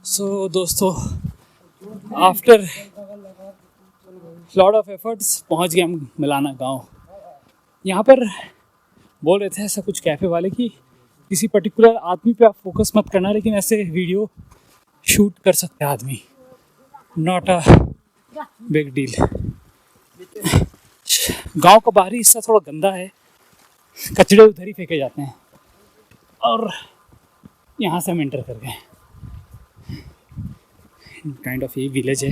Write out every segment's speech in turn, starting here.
सो दोस्तों, after lot of efforts पहुंच गए हम मिलाना गांव। यहाँ पर बोल रहे थे ऐसा कुछ कैफ़े वाले कि किसी पर्टिकुलर आदमी पे आप फोकस मत करना, लेकिन ऐसे वीडियो शूट कर सकते हैं आदमी, नॉट अ बिग डील। गांव का बाहरी हिस्सा थोड़ा गंदा है, कचड़े उधर ही फेंके जाते हैं और यहाँ से हम एंटर कर गए। काइंड ऑफ ये विलेज है,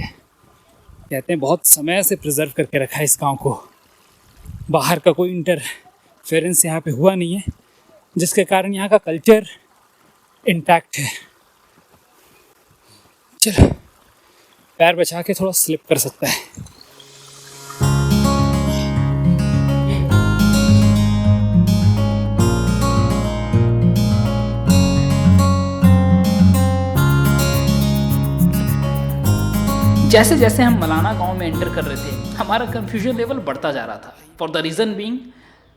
कहते हैं बहुत समय से प्रिजर्व करके रखा है इस गांव को। बाहर का कोई इंटरफेरेंस यहाँ पे हुआ नहीं है, जिसके कारण यहाँ का कल्चर इंटैक्ट है। चलो, पैर बचा के थोड़ा स्लिप कर सकता है। जैसे जैसे हम मलाना गांव में एंटर कर रहे थे, हमारा कन्फ्यूजन लेवल बढ़ता जा रहा था। For the reason being,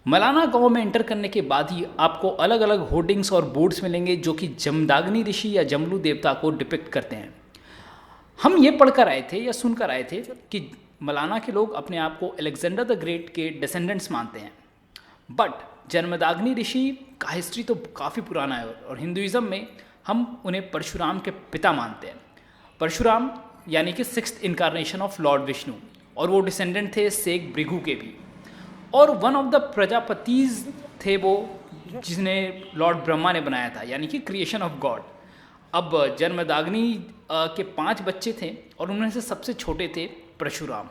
Malana गांव में एंटर करने के बाद ही आपको अलग अलग होर्डिंग्स और बोर्ड्स मिलेंगे जो कि जमदाग्नि ऋषि या जमलू देवता को डिपिक्ट करते हैं। हम ये पढ़कर आए थे या सुनकर आए थे कि मलाना के लोग अपने आप को अलेक्जेंडर द ग्रेट के डिसेंडेंट्स मानते हैं, बट जमदाग्नि ऋषि का हिस्ट्री तो काफ़ी पुराना है और हिंदुज़म में हम उन्हें परशुराम के पिता मानते हैं। परशुराम यानी कि 6th incarnation of Lord Vishnu, और वो डिसेंडेंट थे सेक भृगु के भी, और वन ऑफ द प्रजापतिज थे वो जिन्हें लॉर्ड ब्रह्मा ने बनाया था, यानी कि क्रिएशन ऑफ गॉड। अब जमदाग्नि के 5 बच्चे थे और उनमें से सबसे छोटे थे परशुराम।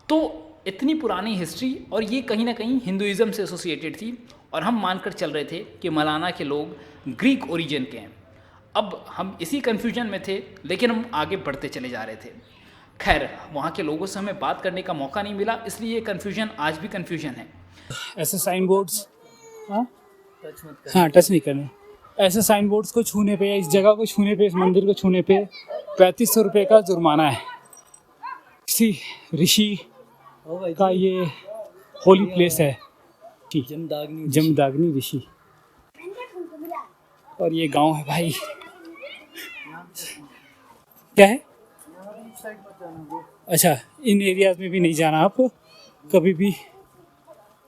तो इतनी पुरानी हिस्ट्री, और ये कहीं ना कहीं हिंदुज़म से एसोसिएटेड थी, और हम मानकर चल रहे थे कि मलाना के लोग ग्रीक ओरिजिन के हैं। अब हम इसी कन्फ्यूजन में थे, लेकिन हम आगे बढ़ते चले जा रहे थे। खैर, वहाँ के लोगों से हमें बात करने का मौका नहीं मिला, इसलिए ये कन्फ्यूजन आज भी कन्फ्यूजन है। ऐसे साइन बोर्ड्स टच नहीं करने। ऐसे साइन बोर्ड्स को छूने पे, इस जगह को छूने पे, इस मंदिर को छूने पे 3500 रुपये का जुर्माना है। किसी ऋषि का ये होली प्लेस है, जमदाग्नि ऋषि, और ये गांव है भाई। क्या है? अच्छा, इन एरियाज में भी नहीं जाना आप कभी भी।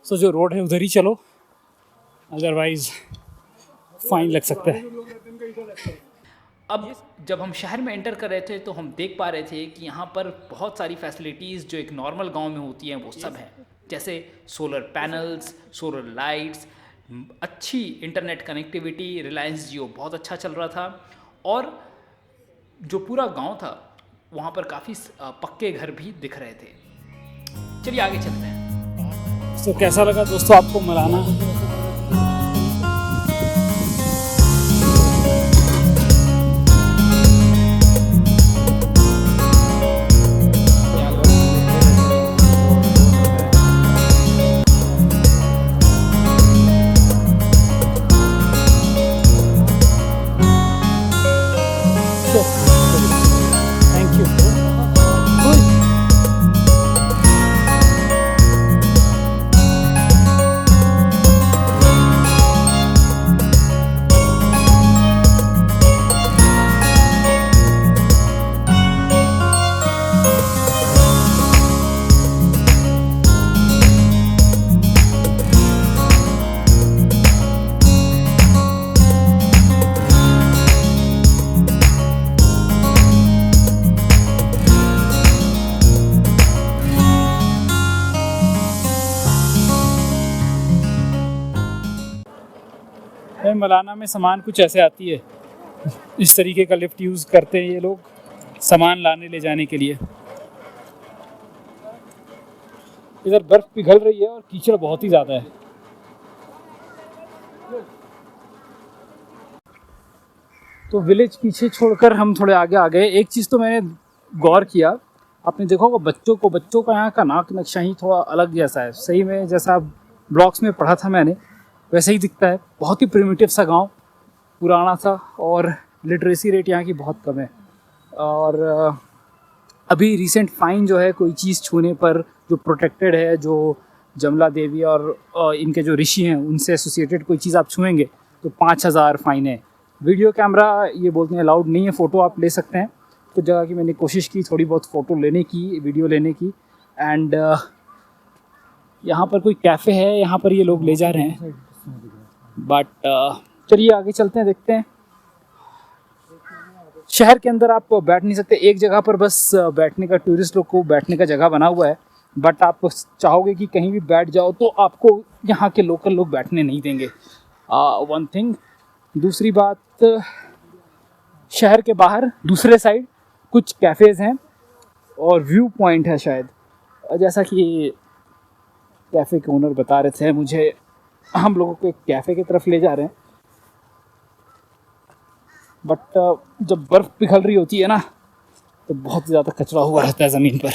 सो जो रोड है उधर ही चलो, अदरवाइज फाइन लग सकता है। अब जब हम शहर में एंटर कर रहे थे तो हम देख पा रहे थे कि यहाँ पर बहुत सारी फैसिलिटीज़ जो एक नॉर्मल गांव में होती हैं वो सब हैं, जैसे सोलर पैनल्स, सोलर लाइट्स, अच्छी इंटरनेट कनेक्टिविटी, रिलायंस जियो बहुत अच्छा चल रहा था, और जो पूरा गांव था वहाँ पर काफ़ी पक्के घर भी दिख रहे थे। चलिए आगे चलते हैं। तो कैसा लगा दोस्तों आपको मलाना? मलाना में सामान कुछ ऐसे आती है, इस तरीके का लिफ्ट यूज़ करते हैं ये लोग सामान लाने ले जाने के लिए। इधर बर्फ पिघल रही है और कीचड़ बहुत ही ज़्यादा है। तो विलेज पीछे छोड़कर हम थोड़े आगे आ गए। एक चीज़ तो मैंने गौर किया, आपने देखा होगा बच्चों का यहाँ का नाक नक्शा ही थोड़ा अलग जैसा है। सही में जैसा ब्लॉग्स में पढ़ा था मैंने वैसे ही दिखता है। बहुत ही प्रिमिटिव सा गांव, पुराना सा, और लिटरेसी रेट यहाँ की बहुत कम है। और अभी रिसेंट फाइन जो है कोई चीज़ छूने पर जो प्रोटेक्टेड है, जो जमला देवी और इनके जो ऋषि हैं उनसे एसोसिएटेड कोई चीज़ आप छुएंगे तो 5000 फाइन है। वीडियो कैमरा ये बोलते हैं अलाउड नहीं है, फ़ोटो आप ले सकते हैं। कुछ जगह की मैंने कोशिश की थोड़ी बहुत फ़ोटो लेने की, वीडियो लेने की। एंड यहाँ पर कोई कैफ़े है, यहाँ पर ये लोग ले जा रहे हैं, बट चलिए आगे चलते हैं, देखते हैं। शहर के अंदर आप बैठ नहीं सकते, एक जगह पर बस बैठने का, टूरिस्ट लोग को बैठने का जगह बना हुआ है, बट आप चाहोगे कि कहीं भी बैठ जाओ तो आपको यहाँ के लोकल लोग बैठने नहीं देंगे, वन थिंग। दूसरी बात, शहर के बाहर दूसरे साइड कुछ कैफ़ेज़ हैं और व्यू पॉइंट है शायद, जैसा कि कैफ़े के ओनर बता रहे थे मुझे। हम लोगों को एक कैफ़े की तरफ ले जा रहे हैं, बट जब बर्फ़ पिघल रही होती है ना तो बहुत ज़्यादा कचरा हुआ रहता है ज़मीन पर।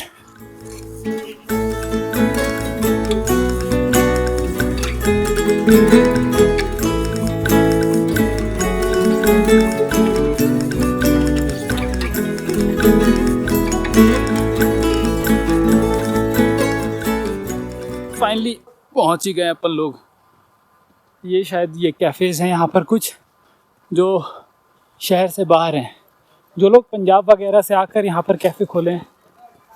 फाइनली पहुंच ही गए अपन लोग। ये शायद ये कैफ़ेज़ हैं यहाँ पर कुछ जो शहर से बाहर हैं। जो लोग पंजाब वगैरह से आकर यहाँ पर कैफ़े खोले हैं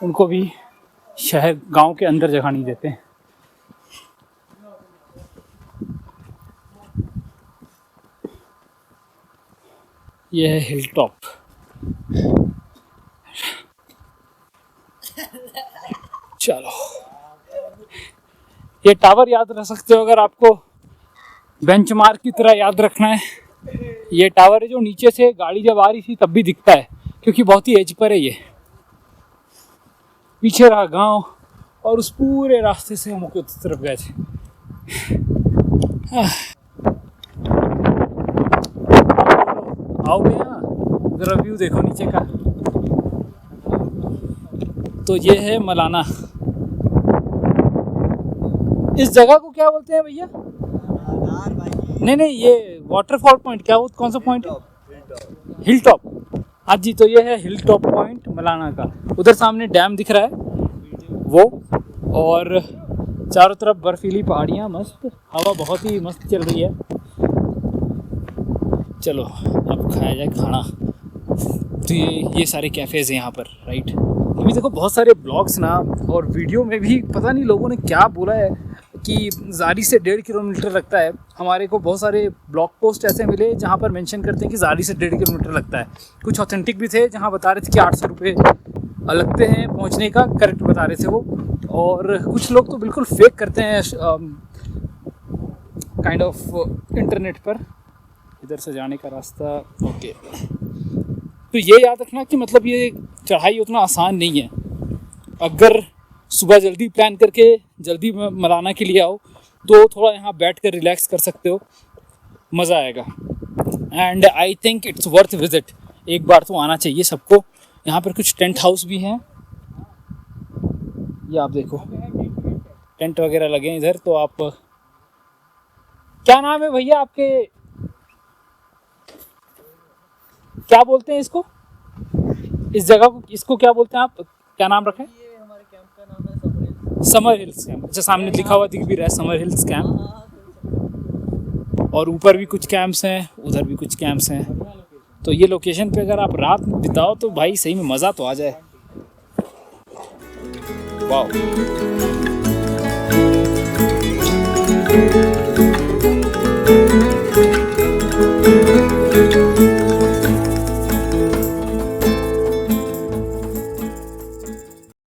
उनको भी शहर गांव के अंदर जगह नहीं देते हैं। ये है हिल टॉप। चलो, ये टावर याद रख सकते हो अगर आपको बेंचमार्क की तरह याद रखना है। ये टावर है जो नीचे से गाड़ी जब आ रही थी तब भी दिखता है, क्योंकि बहुत ही एज पर है ये। पीछे रहा गांव और उस पूरे रास्ते से हम उस तरफ गए थे। आओगे यहाँ, जरा व्यू देखो नीचे का। तो ये है मलाना। इस जगह को क्या बोलते हैं भैया? नहीं, ये वाटरफॉल पॉइंट क्या, वो कौन सा पॉइंट है? Hill top. हाँ जी, तो ये है हिल टॉप पॉइंट मलाना का। उधर सामने डैम दिख रहा है वो, और चारों तरफ बर्फीली पहाड़ियाँ, मस्त हवा बहुत ही मस्त चल रही है। चलो अब खाया जाए खाना। तो ये सारे कैफ़ेज़ हैं यहाँ पर, राइट। अभी देखो बहुत सारे ब्लॉग्स ना और वीडियो में भी पता नहीं लोगों ने क्या बोला है कि जारी से 1.5 किलोमीटर लगता है। हमारे को बहुत सारे ब्लॉग पोस्ट ऐसे मिले जहाँ पर मेंशन करते हैं कि जारी से 1.5 किलोमीटर लगता है। कुछ ऑथेंटिक भी थे जहाँ बता रहे थे कि 800 रुपये लगते हैं पहुँचने का, करेक्ट बता रहे थे वो। और कुछ लोग तो बिल्कुल फेक करते हैं काइंड ऑफ इंटरनेट पर। इधर से जाने का रास्ता, ओके। तो ये याद रखना कि मतलब ये चढ़ाई उतना आसान नहीं है। अगर सुबह जल्दी प्लान करके जल्दी मलाना के लिए आओ तो थोड़ा यहाँ बैठ कर रिलैक्स कर सकते हो, मज़ा आएगा। And I think it's worth visit. एक बार तो आना चाहिए सबको। यहाँ पर कुछ टेंट हाउस भी हैं, ये आप देखो टेंट वगैरह लगे हैं इधर। तो आप, क्या नाम है भैया आपके, क्या बोलते हैं इसको, इस जगह को, इसको क्या बोलते हैं आप, क्या नाम रखें? ये हमारे कैंप का नाम है समर हिल्स कैंप। अच्छा, सामने लिखा हुआ दिख भी रहा है समर हिल्स कैंप। और ऊपर भी कुछ कैंप्स हैं, उधर भी कुछ कैंप्स हैं। तो ये लोकेशन पे अगर आप रात में बिताओ तो भाई सही में मज़ा तो आ जाए। वाह।